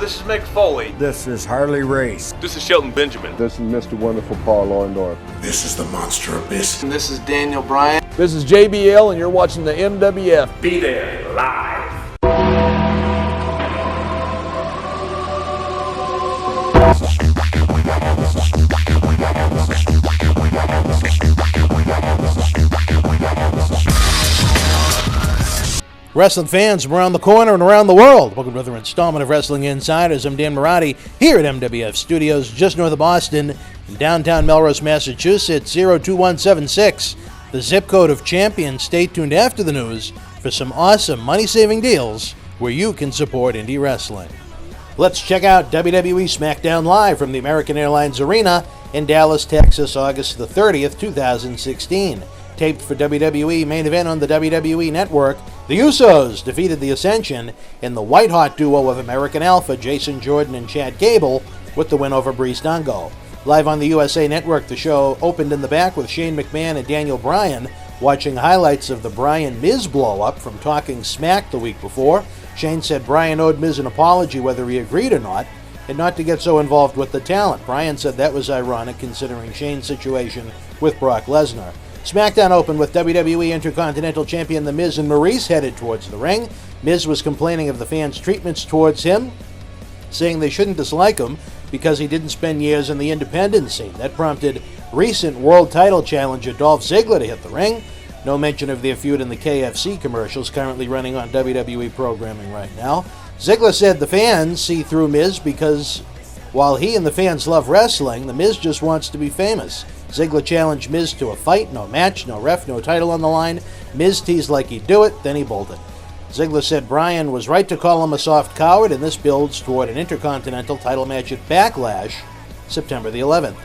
This is Mick Foley. This is Harley Race. This is Shelton Benjamin. This is Mr. Wonderful Paul Orndorff. This is the Monster Abyss. And this is Daniel Bryan. This is JBL, and you're watching the MWF. Be there live. Wrestling fans from around the corner and around the world, welcome to another installment of Wrestling Insiders. I'm Dan Marotti here at MWF Studios, just north of Boston, in downtown Melrose, Massachusetts, 02176, the zip code of champions. Stay tuned after the news for some awesome money-saving deals where you can support indie wrestling. Let's check out WWE SmackDown Live from the American Airlines Arena in Dallas, Texas, August the 30th, 2016. Taped for WWE main event on the WWE Network, the Usos defeated the Ascension in the white-hot duo of American Alpha, Jason Jordan and Chad Gable, with the win over Breeze Dungo. Live on the USA Network, the show opened in the back with Shane McMahon and Daniel Bryan watching highlights of the Bryan-Miz blow-up from Talking Smack the week before. Shane said Bryan owed Miz an apology whether he agreed or not, and not to get so involved with the talent. Bryan said that was ironic considering Shane's situation with Brock Lesnar. SmackDown opened with WWE Intercontinental Champion The Miz and Maurice headed towards the ring. Miz was complaining of the fans' treatments towards him, saying they shouldn't dislike him because he didn't spend years in the independent scene. That prompted recent world title challenger Dolph Ziggler to hit the ring. No mention of their feud in the KFC commercials currently running on WWE programming right now. Ziggler said the fans see through Miz because while he and the fans love wrestling, the Miz just wants to be famous. Ziggler challenged Miz to a fight, no match, no ref, no title on the line. Miz teased like he'd do it, then he bolted. Ziggler said Bryan was right to call him a soft coward, and this builds toward an Intercontinental title match at Backlash, September the 11th.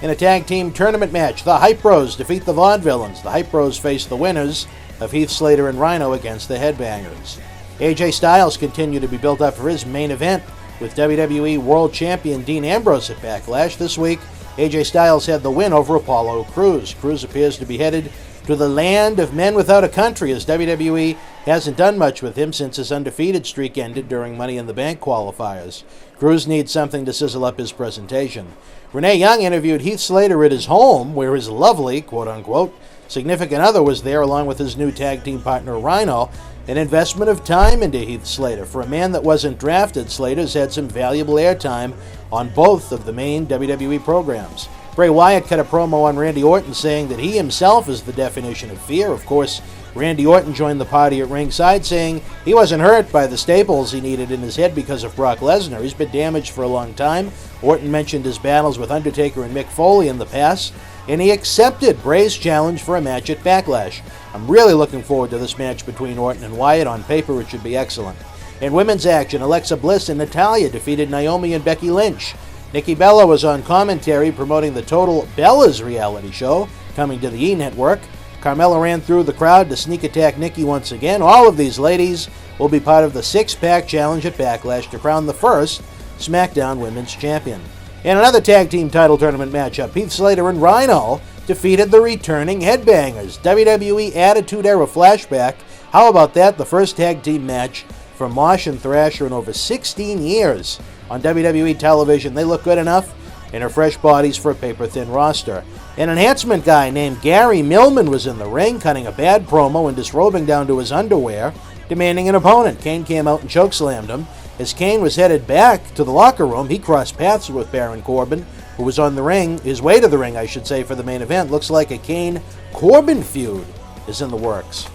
In a tag team tournament match, the Hype Bros defeat the Vaudevillains. The Hype Bros face the winners of Heath Slater and Rhino against the Headbangers. AJ Styles continued to be built up for his main event with WWE World Champion Dean Ambrose at Backlash. This week, AJ Styles had the win over Apollo Crews. Crews appears to be headed to the land of men without a country, as WWE hasn't done much with him since his undefeated streak ended during Money in the Bank qualifiers. Crews needs something to sizzle up his presentation. Renee Young interviewed Heath Slater at his home, where his lovely, quote-unquote, significant other was there along with his new tag team partner Rhino. An investment of time into Heath Slater. For a man that wasn't drafted, Slater's had some valuable airtime on both of the main WWE programs. Bray Wyatt cut a promo on Randy Orton saying that he himself is the definition of fear. Of course, Randy Orton joined the party at ringside, saying he wasn't hurt by the staples he needed in his head because of Brock Lesnar. He's been damaged for a long time. Orton mentioned his battles with Undertaker and Mick Foley in the past, and he accepted Bray's challenge for a match at Backlash. I'm really looking forward to this match between Orton and Wyatt. On paper, it should be excellent. In women's action, Alexa Bliss and Natalya defeated Naomi and Becky Lynch. Nikki Bella was on commentary promoting the Total Bellas reality show coming to the E! Network. Carmella ran through the crowd to sneak attack Nikki once again. All of these ladies will be part of the six-pack challenge at Backlash to crown the first SmackDown Women's Champion. In another tag team title tournament matchup, Heath Slater and Rhino defeated the returning Headbangers. WWE Attitude Era flashback. How about that? The first tag team match for Mosh and Thrasher in over 16 years on WWE television. They look good enough and are fresh bodies for a paper-thin roster. An enhancement guy named Gary Millman was in the ring, cutting a bad promo and disrobing down to his underwear, demanding an opponent. Kane came out and chokeslammed him. As Kane was headed back to the locker room, he crossed paths with Baron Corbin, who was on the ring, his way to the ring, I should say, for the main event. Looks like a Kane-Corbin feud is in the works.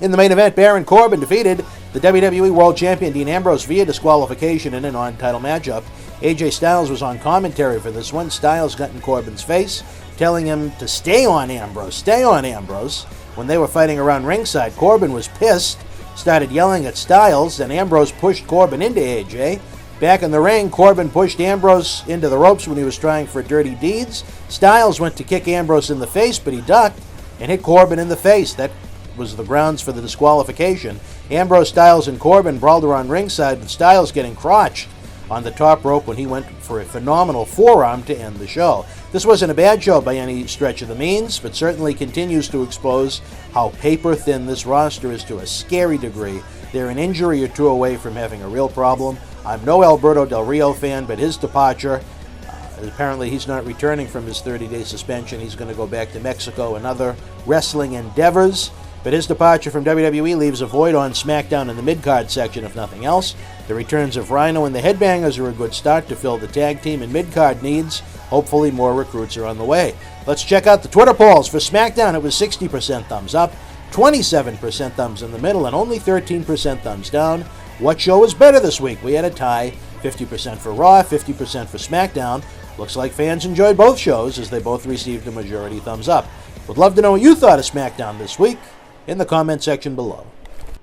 In the main event, Baron Corbin defeated the WWE World Champion Dean Ambrose via disqualification in a non-title matchup. AJ Styles was on commentary for this one. Styles got in Corbin's face, telling him to stay on Ambrose, stay on Ambrose. When they were fighting around ringside, Corbin was pissed, started yelling at Styles, and Ambrose pushed Corbin into AJ. Back in the ring, Corbin pushed Ambrose into the ropes when he was trying for dirty deeds. Styles went to kick Ambrose in the face, but he ducked and hit Corbin in the face. That was the grounds for the disqualification. Ambrose, Styles, and Corbin brawled around ringside, with Styles getting crotched on the top rope when he went for a phenomenal forearm to end the show. This wasn't a bad show by any stretch of the means, but certainly continues to expose how paper-thin this roster is to a scary degree. They're an injury or two away from having a real problem. I'm no Alberto Del Rio fan, but his departure, apparently he's not returning from his 30-day suspension. He's going to go back to Mexico and other wrestling endeavors. But his departure from WWE leaves a void on SmackDown in the mid-card section, if nothing else. The returns of Rhino and the Headbangers are a good start to fill the tag team and mid-card needs. Hopefully more recruits are on the way. Let's check out the Twitter polls. For SmackDown, it was 60% thumbs up, 27% thumbs in the middle, and only 13% thumbs down. What show was better this week? We had a tie, 50% for Raw, 50% for SmackDown. Looks like fans enjoyed both shows as they both received a majority thumbs up. Would love to know what you thought of SmackDown this week in the comment section below.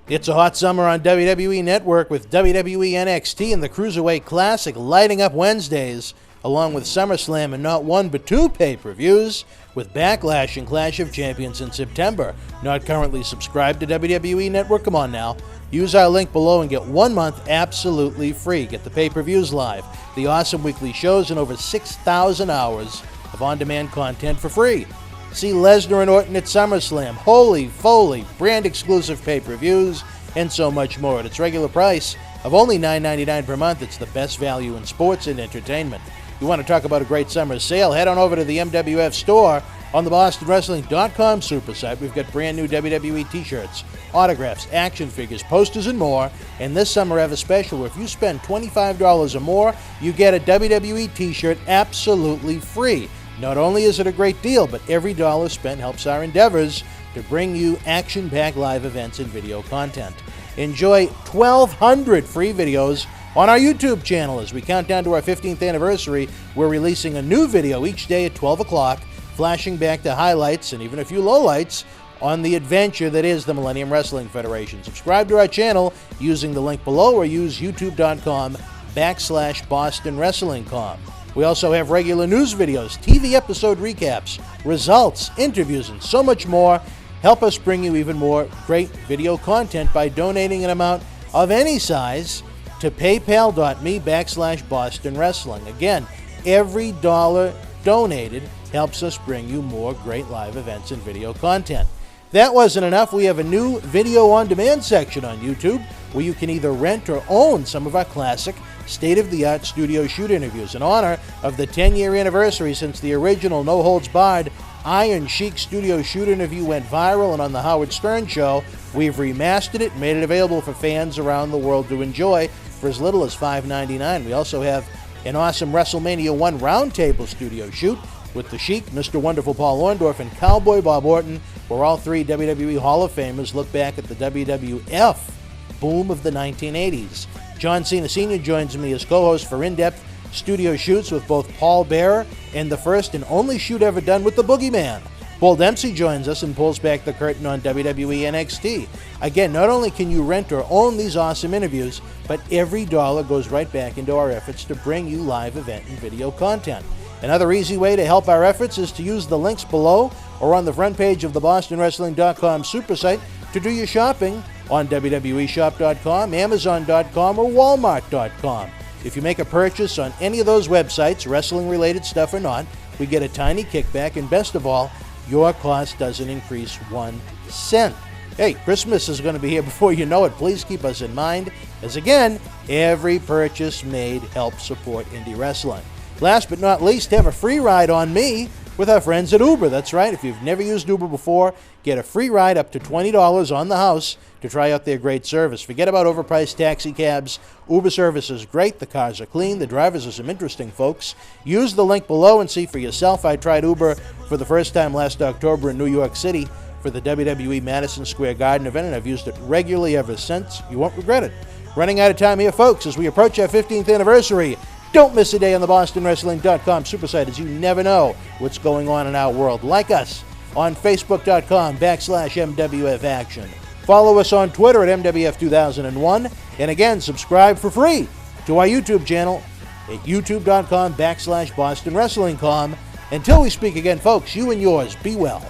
It's a hot summer on WWE Network with WWE NXT and the Cruiserweight Classic lighting up Wednesdays, along with SummerSlam and not one but two pay-per-views, with Backlash and Clash of Champions in September. Not currently subscribed to WWE Network? Come on now. Use our link below and get 1 month absolutely free. Get the pay-per-views live, the awesome weekly shows, and over 6,000 hours of on-demand content for free. See Lesnar and Orton at SummerSlam, Holy Foley, brand-exclusive pay-per-views, and so much more at its regular price of only $9.99 per month. It's the best value in sports and entertainment. You want to talk about a great summer sale? Head on over to the MWF store on the BostonWrestling.com super site. We've got brand new WWE t-shirts, autographs, action figures, posters, and more. And this summer I have a special where if you spend $25 or more, you get a WWE t-shirt absolutely free. Not only is it a great deal, but every dollar spent helps our endeavors to bring you action-packed live events and video content. Enjoy 1,200 free videos on our YouTube channel as we count down to our 15th anniversary. We're releasing a new video each day at 12 o'clock, flashing back to highlights and even a few lowlights on the adventure that is the Millennium Wrestling Federation. Subscribe to our channel using the link below or use youtube.com/BostonWrestlingCom. We also have regular news videos, TV episode recaps, results, interviews, and so much more. Help us bring you even more great video content by donating an amount of any size to paypal.me/BostonWrestling. Again, every dollar donated helps us bring you more great live events and video content. If that wasn't enough, we have a new video on demand section on YouTube where you can either rent or own some of our classic state-of-the-art studio shoot interviews. In honor of the 10-year anniversary since the original No Holds Barred Iron Sheik studio shoot interview went viral and on the Howard Stern Show, we've remastered it and made it available for fans around the world to enjoy for as little as $5.99. We also have an awesome WrestleMania 1 roundtable studio shoot with the Sheik, Mr. Wonderful Paul Orndorff, and Cowboy Bob Orton, where all three WWE Hall of Famers look back at the WWF boom of the 1980s. John Cena Sr. joins me as co-host for in-depth studio shoots with both Paul Bearer and the first and only shoot ever done with the Boogeyman. Bull Dempsey joins us and pulls back the curtain on WWE NXT. Again, not only can you rent or own these awesome interviews, but every dollar goes right back into our efforts to bring you live event and video content. Another easy way to help our efforts is to use the links below or on the front page of the BostonWrestling.com super site to do your shopping on WWEshop.com, Amazon.com, or Walmart.com. If you make a purchase on any of those websites, wrestling-related stuff or not, we get a tiny kickback, and best of all, your cost doesn't increase 1 cent. Hey, Christmas is going to be here before you know it. Please keep us in mind, as again, every purchase made helps support indie wrestling. Last but not least, have a free ride on me with our friends at Uber. That's right. If you've never used Uber before, get a free ride up to $20 on the house to try out their great service. Forget about overpriced taxi cabs. Uber service is great. The cars are clean. The drivers are some interesting folks. Use the link below and see for yourself. I tried Uber for the first time last October in New York City for the WWE Madison Square Garden event, and I've used it regularly ever since. You won't regret it. Running out of time here, folks, as we approach our 15th anniversary. Don't miss a day on the BostonWrestling.com super site, as you never know what's going on in our world. Like us on Facebook.com/MWF Action. Follow us on Twitter at MWF2001. And again, subscribe for free to our YouTube channel at youtube.com/BostonWrestlingCom. Until we speak again, folks, you and yours, be well.